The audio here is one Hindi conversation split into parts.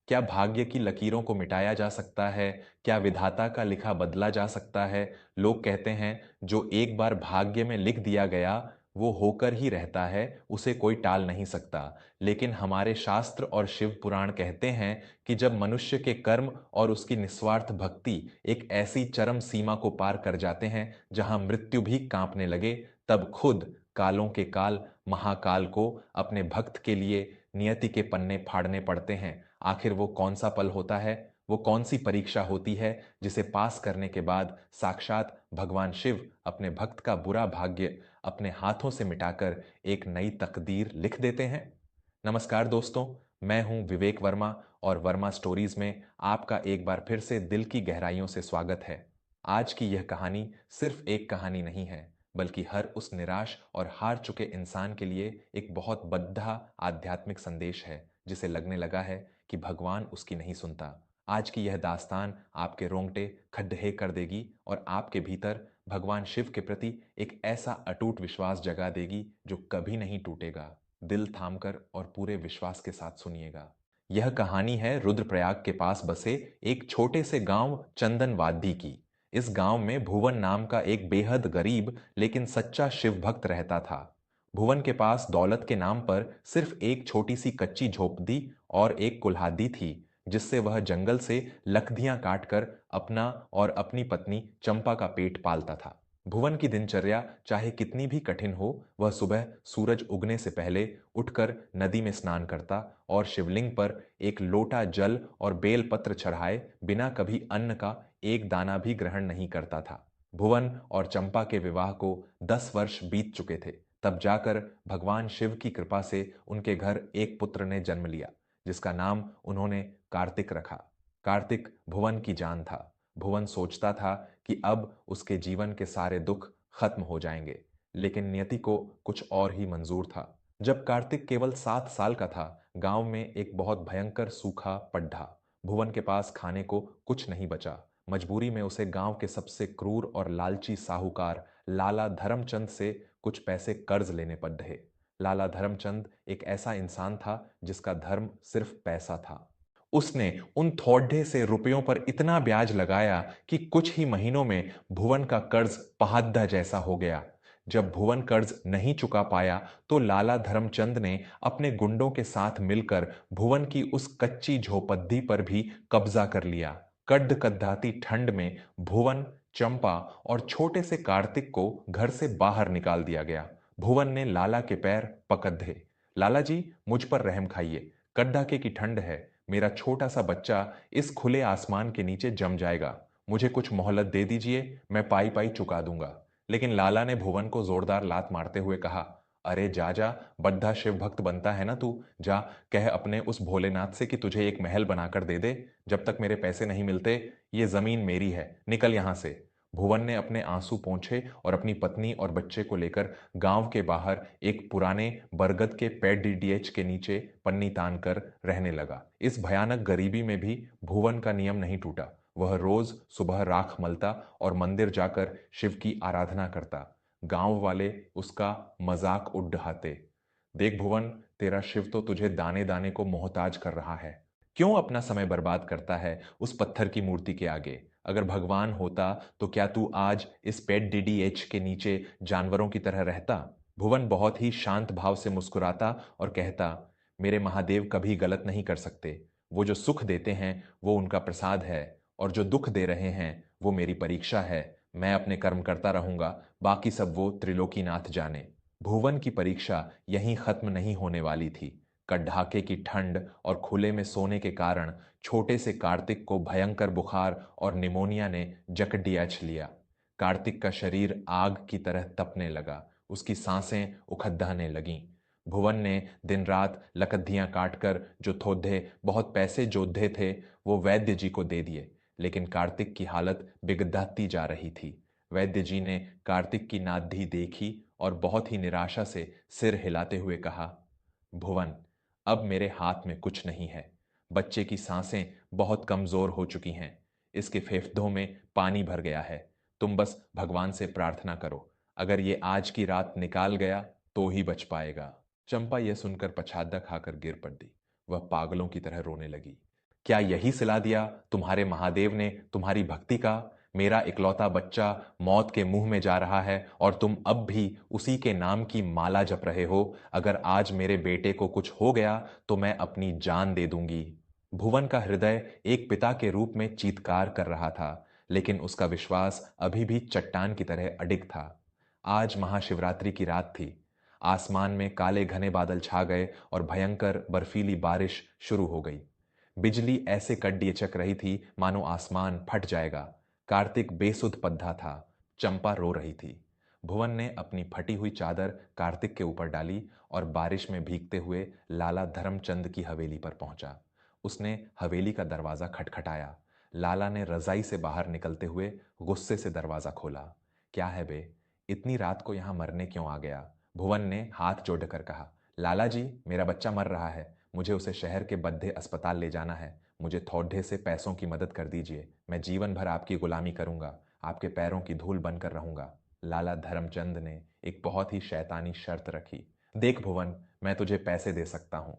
क्या भाग्य की लकीरों को मिटाया जा सकता है? क्या विधाता का लिखा बदला जा सकता है? लोग कहते हैं जो एक बार भाग्य में लिख दिया गया वो होकर ही रहता है, उसे कोई टाल नहीं सकता। लेकिन हमारे शास्त्र और शिव पुराण कहते हैं कि जब मनुष्य के कर्म और उसकी निस्वार्थ भक्ति एक ऐसी चरम सीमा को पार कर जाते हैं जहां मृत्यु भी कांपने लगे, तब खुद कालों के काल महाकाल को अपने भक्त के लिए नियति के पन्ने फाड़ने पड़ते हैं। आखिर वो कौन सा पल होता है, वो कौन सी परीक्षा होती है जिसे पास करने के बाद साक्षात भगवान शिव अपने भक्त का बुरा भाग्य अपने हाथों से मिटाकर एक नई तकदीर लिख देते हैं। नमस्कार दोस्तों, मैं हूं विवेक वर्मा और वर्मा स्टोरीज में आपका एक बार फिर से दिल की गहराइयों से स्वागत है। आज की यह कहानी सिर्फ एक कहानी नहीं है, बल्कि हर उस निराश और हार चुके इंसान के लिए एक बहुत बद्धा आध्यात्मिक संदेश है, जिसे लगने लगा है कि भगवान उसकी नहीं सुनता। आज की यह दास्तान आपके रोंगटे खड्डे कर देगी और आपके भीतर भगवान शिव के प्रति एक ऐसा अटूट विश्वास जगा देगी जो कभी नहीं टूटेगा। दिल थामकर और पूरे विश्वास के साथ सुनिएगा। यह कहानी है रुद्रप्रयाग के पास बसे एक छोटे से गांव चंदनवादी की। इस गांव में भुवन नाम का एक बेहद गरीब लेकिन सच्चा शिव भक्त रहता था। भुवन के पास दौलत के नाम पर सिर्फ एक छोटी सी कच्ची झोपड़ी और एक कुल्हाड़ी थी, जिससे वह जंगल से लकड़ियां काटकर अपना और अपनी पत्नी चंपा का पेट पालता था। भुवन की दिनचर्या चाहे कितनी भी कठिन हो, वह सुबह सूरज उगने से पहले उठकर नदी में स्नान करता और शिवलिंग पर एक लोटा जल और बेलपत्र चढ़ाए बिना कभी अन्न का एक दाना भी ग्रहण नहीं करता था। भुवन और चंपा के विवाह को 10 वर्ष बीत चुके थे। तब जाकर भगवान शिव की कृपा से उनके घर एक पुत्र ने जन्म लिया, जिसका नाम उन्होंने कार्तिक रखा। कार्तिक भुवन की जान था। भुवन सोचता था कि अब उसके जीवन के सारे दुख खत्म हो जाएंगे, लेकिन नियति को कुछ और ही मंजूर था। जब कार्तिक केवल 7 साल का था, गांव में एक बहुत भयंकर सूखा पड्ढा। भुवन के पास खाने को कुछ नहीं बचा। मजबूरी में उसे गांव के सबसे क्रूर और लालची साहूकार लाला धर्मचंद से कुछ पैसे कर्ज लेने पड़ रहे। लाला धर्मचंद एक ऐसा इंसान था जिसका धर्म सिर्फ पैसा था। उसने उन थोड़े से रुपयों पर इतना ब्याज लगाया कि कुछ ही महीनों में भुवन का कर्ज पहाद्दा जैसा हो गया। जब भुवन कर्ज नहीं चुका पाया तो लाला धर्मचंद ने अपने गुंडों के साथ मिलकर भुवन की उस कच्ची झोपड़ी पर भी कब्जा कर लिया। कड़कड़ाती ठंड में भुवन, चंपा और छोटे से कार्तिक को घर से बाहर निकाल दिया गया। भुवन ने लाला के पैर पकड़ धे। लाला जी, मुझ पर रहम खाइए। कड़ाके की ठंड है, मेरा छोटा सा बच्चा इस खुले आसमान के नीचे जम जाएगा। मुझे कुछ मोहलत दे दीजिए, मैं पाई पाई चुका दूंगा। लेकिन लाला ने भुवन को जोरदार लात मारते हुए कहा, अरे जा जा, बद्धा शिव भक्त बनता है ना तू। जा, कह अपने उस भोलेनाथ से कि तुझे एक महल बनाकर दे दे। जब तक मेरे पैसे नहीं मिलते, ये जमीन मेरी है, निकल यहां से। भुवन ने अपने आंसू पोंछे और अपनी पत्नी और बच्चे को लेकर गांव के बाहर एक पुराने बरगद के पेड़ डीडीएच के नीचे पन्नी तान कर रहने लगा। इस भयानक गरीबी में भी भुवन का नियम नहीं टूटा। वह रोज सुबह राख मलता और मंदिर जाकर शिव की आराधना करता। गांव वाले उसका मजाक उड़ाते। देख भुवन, तेरा शिव तो तुझे दाने दाने को मोहताज कर रहा है। क्यों अपना समय बर्बाद करता है उस पत्थर की मूर्ति के आगे? अगर भगवान होता तो क्या तू आज इस पेट डीडीएच के नीचे जानवरों की तरह रहता? भुवन बहुत ही शांत भाव से मुस्कुराता और कहता, मेरे महादेव कभी गलत नहीं कर सकते। वो जो सुख देते हैं वो उनका प्रसाद है, और जो दुख दे रहे हैं वो मेरी परीक्षा है। मैं अपने कर्म करता रहूंगा, बाकी सब वो त्रिलोकीनाथ जाने। भुवन की परीक्षा यहीं खत्म नहीं होने वाली थी। कड़ाके की ठंड और खुले में सोने के कारण छोटे से कार्तिक को भयंकर बुखार और निमोनिया ने जकडियाच लिया। कार्तिक का शरीर आग की तरह तपने लगा, उसकी सांसें उखड़ने लगीं। भुवन ने दिन रात लकड़ियां काटकर जो थोड़े बहुत पैसे जोधे थे वो वैद्य जी को दे दिए, लेकिन कार्तिक की हालत बिगड़ती जा रही थी। वैद्य जी ने कार्तिक की नाद्धि देखी और बहुत ही निराशा से सिर हिलाते हुए कहा, भुवन, अब मेरे हाथ में कुछ नहीं है। बच्चे की सांसें बहुत कमजोर हो चुकी हैं। इसके फेफड़ों में पानी भर गया है। तुम बस भगवान से प्रार्थना करो। अगर ये आज की रात निकाल गया तो ही बच पाएगा। चंपा यह सुनकर पछाड़ा खाकर गिर पड़ी। वह पागलों की तरह रोने लगी। क्या यही सिला दिया तुम्हारे महादेव ने तुम्हारी भक्ति का? मेरा इकलौता बच्चा मौत के मुंह में जा रहा है और तुम अब भी उसी के नाम की माला जप रहे हो। अगर आज मेरे बेटे को कुछ हो गया तो मैं अपनी जान दे दूंगी। भुवन का हृदय एक पिता के रूप में चीत्कार कर रहा था, लेकिन उसका विश्वास अभी भी चट्टान की तरह अडिग था। आज महाशिवरात्रि की रात थी। आसमान में काले घने बादल छा गए और भयंकर बर्फीली बारिश शुरू हो गई। बिजली ऐसे कड़ियचक रही थी मानो आसमान फट जाएगा। कार्तिक बेसुध पद्धा था। चंपा रो रही थी। भुवन ने अपनी फटी हुई चादर कार्तिक के ऊपर डाली और बारिश में भीगते हुए लाला धर्मचंद की हवेली पर पहुंचा। उसने हवेली का दरवाजा खटखटाया। लाला ने रजाई से बाहर निकलते हुए गुस्से से दरवाजा खोला। क्या है बे, इतनी रात को यहां मरने क्यों आ गया? भुवन ने हाथ जोड़कर कहा। लाला जी, मेरा बच्चा मर रहा है। मुझे उसे शहर के बद्दे अस्पताल ले जाना है। मुझे थोड़े से पैसों की मदद कर दीजिए। मैं जीवन भर आपकी गुलामी करूंगा, आपके पैरों की धूल बनकर रहूंगा। लाला धर्मचंद ने एक बहुत ही शैतानी शर्त रखी। देख भुवन, मैं तुझे पैसे दे सकता हूं,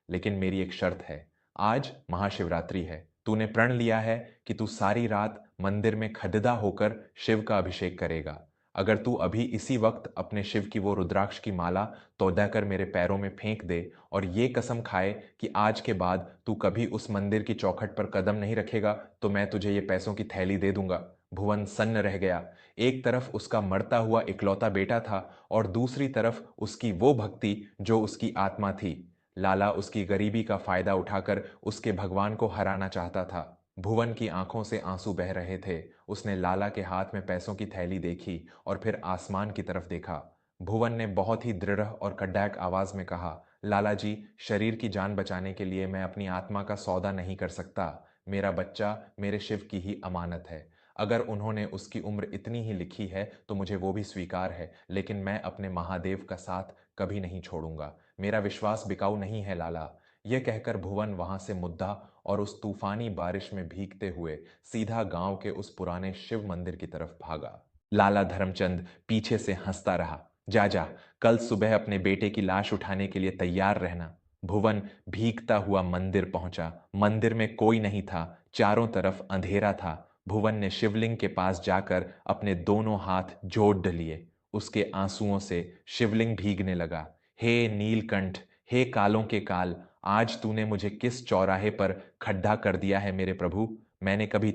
लेकिन मेरी एक शर्त है। आज महाशिवरात्रि है। तूने प्रण लिया है कि तू सारी रात मंदिर में खड़दा होकर शिव का अभिषेक करेगा। अगर तू अभी इसी वक्त अपने शिव की वो रुद्राक्ष की माला तोड़ा कर मेरे पैरों में फेंक दे और ये कसम खाए कि आज के बाद तू कभी उस मंदिर की चौखट पर कदम नहीं रखेगा, तो मैं तुझे ये पैसों की थैली दे दूंगा। भुवन सन्न रह गया। एक तरफ उसका मरता हुआ इकलौता बेटा था और दूसरी तरफ उसकी वो भक्ति जो उसकी आत्मा थी। लाला उसकी गरीबी का फायदा उठाकर उसके भगवान को हराना चाहता था। भुवन की आंखों से आंसू बह रहे थे। उसने लाला के हाथ में पैसों की थैली देखी और फिर आसमान की तरफ देखा। भुवन ने बहुत ही दृढ़ और कड़क आवाज में कहा, लाला जी, शरीर की जान बचाने के लिए मैं अपनी आत्मा का सौदा नहीं कर सकता। मेरा बच्चा मेरे शिव की ही अमानत है। अगर उन्होंने उसकी उम्र इतनी ही लिखी है तो मुझे वो भी स्वीकार है, लेकिन मैं अपने महादेव का साथ कभी नहीं छोड़ूंगा। मेरा विश्वास बिकाऊ नहीं है लाला। यह कहकर भुवन वहां से मुद्दा और उस तूफानी बारिश में भीगते हुए सीधा गांव के उस पुराने शिव मंदिर की तरफ भागा। लाला धर्मचंद पीछे से हंसता रहा। जा जा, कल सुबह अपने बेटे की लाश उठाने के लिए तैयार रहना। भुवन भीगता हुआ मंदिर पहुंचा। मंदिर में कोई नहीं था। चारों तरफ अंधेरा था। भुवन ने शिवलिंग के पास जाकर अपने दोनों हाथ जोड़ लिए। उसके आंसुओं से शिवलिंग भीगने लगा। हे नीलकंठ, हे कालों के काल, आज तूने मुझे किस चौराहे पर खड्डा कर दिया है मेरे प्रभु। मैंने कभी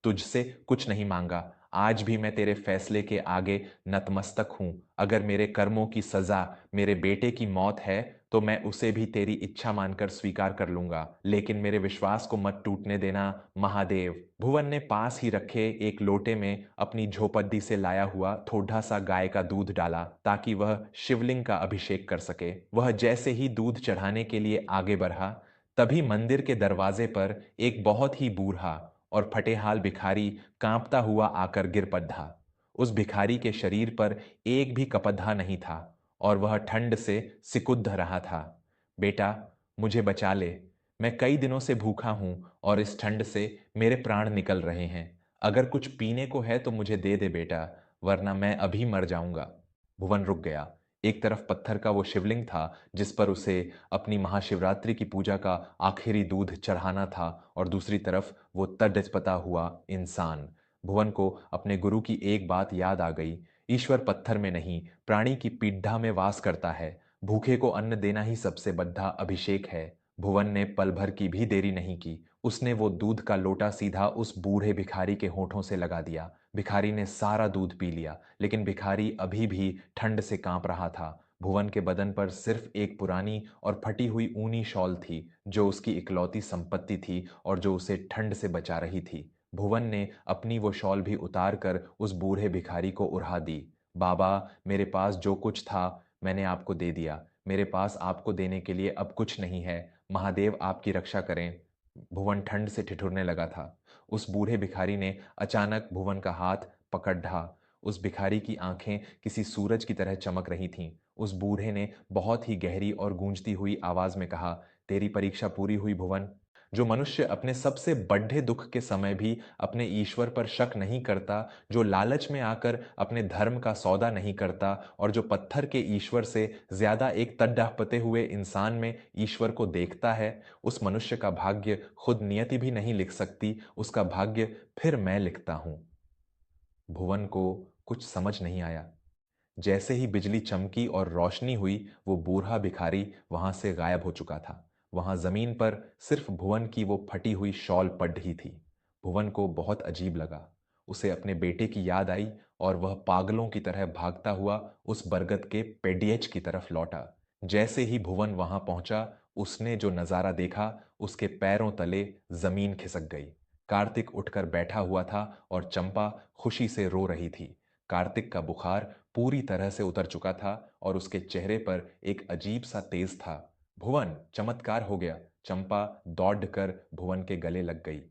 तुझसे कुछ नहीं मांगा। आज भी मैं तेरे फैसले के आगे नतमस्तक हूं। अगर मेरे कर्मों की सजा मेरे बेटे की मौत है तो मैं उसे भी तेरी इच्छा मानकर स्वीकार कर लूंगा, लेकिन मेरे विश्वास को मत टूटने देना महादेव। भुवन ने पास ही रखे एक लोटे में अपनी झोपड़ी से लाया हुआ थोड़ा सा गाय का दूध डाला ताकि वह शिवलिंग का अभिषेक कर सके। वह जैसे ही दूध चढ़ाने के लिए आगे बढ़ा, तभी मंदिर के दरवाजे पर एक बहुत ही बूढ़ा और फटेहाल भिखारी कांपता हुआ आकर गिर पड़ा। उस भिखारी के शरीर पर एक भी कपधा नहीं था और वह ठंड से सिकुड़ रहा था। बेटा, मुझे बचा ले। मैं कई दिनों से भूखा हूं और इस ठंड से मेरे प्राण निकल रहे हैं। अगर कुछ पीने को है तो मुझे दे दे बेटा, वरना मैं अभी मर जाऊंगा। भुवन रुक गया। एक तरफ पत्थर का वो शिवलिंग था जिस पर उसे अपनी महाशिवरात्रि की पूजा का आखिरी दूध चढ़ाना था, और दूसरी तरफ वो तड़पता हुआ इंसान। भुवन को अपने गुरु की एक बात याद आ गई। ईश्वर पत्थर में नहीं, प्राणी की पीढ़ा में वास करता है। भूखे को अन्न देना ही सबसे बड़ा अभिषेक है। भुवन ने पल भर की भी देरी नहीं की। उसने वो दूध का लोटा सीधा उस बूढ़े भिखारी के होठों से लगा दिया। भिखारी ने सारा दूध पी लिया, लेकिन भिखारी अभी भी ठंड से कांप रहा था। भुवन के बदन पर सिर्फ एक पुरानी और फटी हुई ऊनी शॉल थी जो उसकी इकलौती संपत्ति थी और जो उसे ठंड से बचा रही थी। भुवन ने अपनी वो शॉल भी उतार कर उस बूढ़े भिखारी को उड़ा दी। बाबा, मेरे पास जो कुछ था मैंने आपको दे दिया। मेरे पास आपको देने के लिए अब कुछ नहीं है। महादेव आपकी रक्षा करें। भुवन ठंड से ठिठुरने लगा था। उस बूढ़े भिखारी ने अचानक भुवन का हाथ पकड़ ढा। उस भिखारी की आंखें किसी सूरज की तरह चमक रही थीं। उस बूढ़े ने बहुत ही गहरी और गूंजती हुई आवाज में कहा, तेरी परीक्षा पूरी हुई भुवन। जो मनुष्य अपने सबसे बड़े दुख के समय भी अपने ईश्वर पर शक नहीं करता, जो लालच में आकर अपने धर्म का सौदा नहीं करता और जो पत्थर के ईश्वर से ज्यादा एक तड़पते हुए इंसान में ईश्वर को देखता है, उस मनुष्य का भाग्य खुद नियति भी नहीं लिख सकती, उसका भाग्य फिर मैं लिखता हूं। भुवन को कुछ समझ नहीं आया। जैसे ही बिजली चमकी और रोशनी हुई, वो बूढ़ा भिखारी वहां से गायब हो चुका था। वहां जमीन पर सिर्फ भुवन की वो फटी हुई शॉल पड़ रही थी। भुवन को बहुत अजीब लगा। उसे अपने बेटे की याद आई और वह पागलों की तरह भागता हुआ उस बरगद के पेडियच की तरफ लौटा। जैसे ही भुवन वहां पहुंचा, उसने जो नजारा देखा, उसके पैरों तले जमीन खिसक गई। कार्तिक उठकर बैठा हुआ था और चंपा खुशी से रो रही थी। कार्तिक का बुखार पूरी तरह से उतर चुका था और उसके चेहरे पर एक अजीब सा तेज था। भुवन, चमत्कार हो गया। चंपा दौड़कर भुवन के गले लग गई।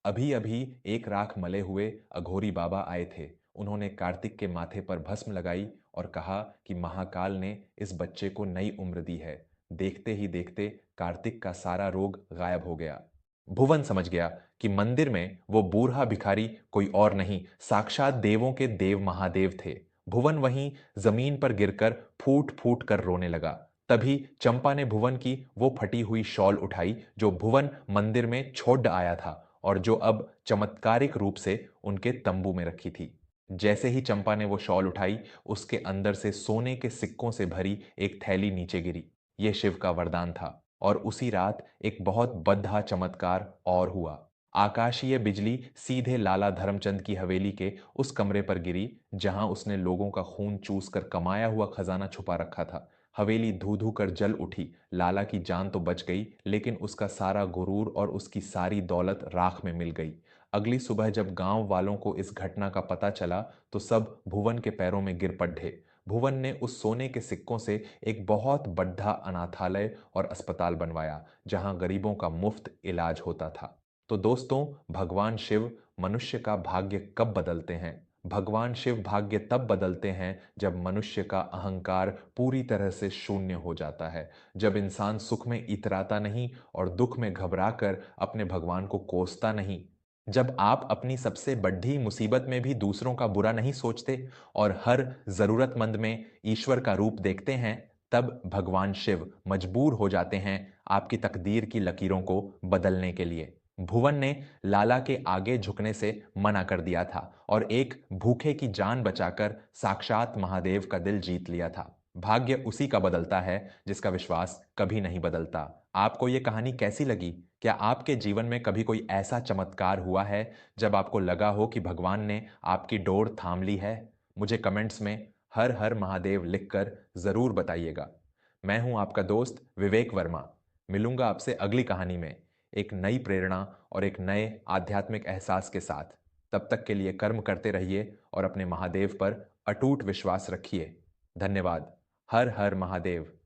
अभी अभी एक राख मले हुए अघोरी बाबा आए थे। उन्होंने कार्तिक के माथे पर भस्म लगाई और कहा कि महाकाल ने इस बच्चे को नई उम्र दी है। देखते ही देखते कार्तिक का सारा रोग गायब हो गया। भुवन समझ गया कि मंदिर में वो बूढ़ा भिखारी कोई और नहीं, साक्षात देवों के देव महादेव थे। भुवन वहीं जमीन पर गिरकर फूट फूट कर रोने लगा। तभी चंपा ने भुवन की वो फटी हुई शॉल उठाई जो भुवन मंदिर में छोड़ आया था और जो अब चमत्कारिक रूप से उनके तंबू में रखी थी। जैसे ही चंपा ने वो शॉल उठाई, उसके अंदर से सोने के सिक्कों से भरी एक थैली नीचे गिरी। ये शिव का वरदान था। और उसी रात एक बहुत बद्धा चमत्कार और हुआ। आकाशीय बिजली सीधे लाला धर्मचंद की हवेली के उस कमरे पर गिरी जहां उसने लोगों का खून चूस कर कमाया हुआ खजाना छुपा रखा था। हवेली धू धू कर जल उठी। लाला की जान तो बच गई, लेकिन उसका सारा गुरूर और उसकी सारी दौलत राख में मिल गई। अगली सुबह जब गांव वालों को इस घटना का पता चला, तो सब भुवन के पैरों में गिर पड़े। भुवन ने उस सोने के सिक्कों से एक बहुत बड़ा अनाथालय और अस्पताल बनवाया, जहां गरीबों का मुफ्त इलाज होता था। तो दोस्तों, भगवान शिव मनुष्य का भाग्य कब बदलते हैं? भगवान शिव भाग्य तब बदलते हैं जब मनुष्य का अहंकार पूरी तरह से शून्य हो जाता है, जब इंसान सुख में इतराता नहीं और दुख में घबराकर अपने भगवान को कोसता नहीं, जब आप अपनी सबसे बड़ी मुसीबत में भी दूसरों का बुरा नहीं सोचते और हर जरूरतमंद में ईश्वर का रूप देखते हैं, तब भगवान शिव मजबूर हो जाते हैं आपकी तकदीर की लकीरों को बदलने के लिए। भुवन ने लाला के आगे झुकने से मना कर दिया था और एक भूखे की जान बचाकर साक्षात महादेव का दिल जीत लिया था। भाग्य उसी का बदलता है जिसका विश्वास कभी नहीं बदलता। आपको ये कहानी कैसी लगी? क्या आपके जीवन में कभी कोई ऐसा चमत्कार हुआ है जब आपको लगा हो कि भगवान ने आपकी डोर थाम ली है? मुझे कमेंट्स में हर हर महादेव लिखकर जरूर बताइएगा। मैं हूं आपका दोस्त विवेक वर्मा। मिलूंगा आपसे अगली कहानी में एक नई प्रेरणा और एक नए आध्यात्मिक एहसास के साथ। तब तक के लिए कर्म करते रहिए और अपने महादेव पर अटूट विश्वास रखिए। धन्यवाद। हर हर महादेव।